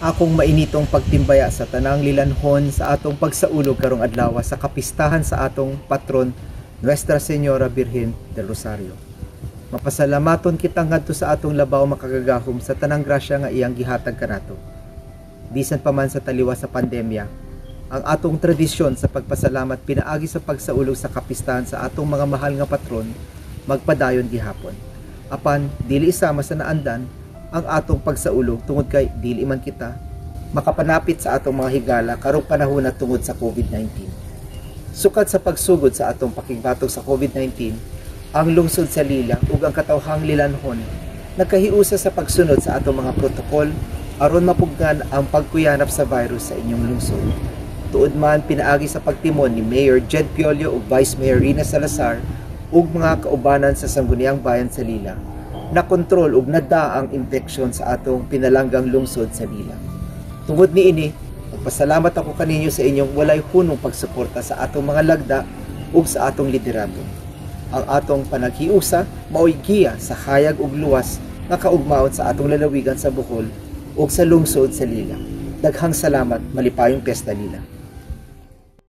Akong mainitong pagtimbaya sa tanang lilanhon sa atong pagsaulog karong adlaw sa kapistahan sa atong patron Nuestra Señora Virgen del Rosario. Mapasalamaton kita ngadto sa atong labaw makagagahom sa tanang grasya nga iyang gihatag kanato. Bisan pa man sa taliwas sa pandemya, ang atong tradisyon sa pagpasalamat pinaagi sa pagsaulog sa kapistahan sa atong mga mahal nga patron magpadayon gihapon. Apan dili isama sa naandan ang atong pagsaulog tungod kay dili man kita makapanapit sa atong mga higala karong panahon na tungod sa COVID-19. Sukad sa pagsugod sa atong pakigbatok sa COVID-19, ang lungsod sa Lila ug ang katawhang lilanhon nagkahiusa sa pagsunod sa atong mga protokol aron mapugnan ang pagkuyanap sa virus sa inyong lungsod. Tuod man pinaagi sa pagtimon ni Mayor Jed Piollo ug Vice Mayor Rina Salazar ug mga kaubanan sa Sangguniang Bayan sa Lila na kontrol ug nada ang infeksyon sa atong pinalanggang lungsod sa Lila. Tungod niini, magpasalamat ako kaninyo sa inyong walay hunong pagsuporta sa atong mga lagda ug sa atong liderato. Ang atong panaghiusa mao'y giya sa hayag ug luwas nga kaugmaon sa atong lalawigan sa Bohol ug sa lungsod sa Lila. Daghang salamat, malipayong piyesta Lila.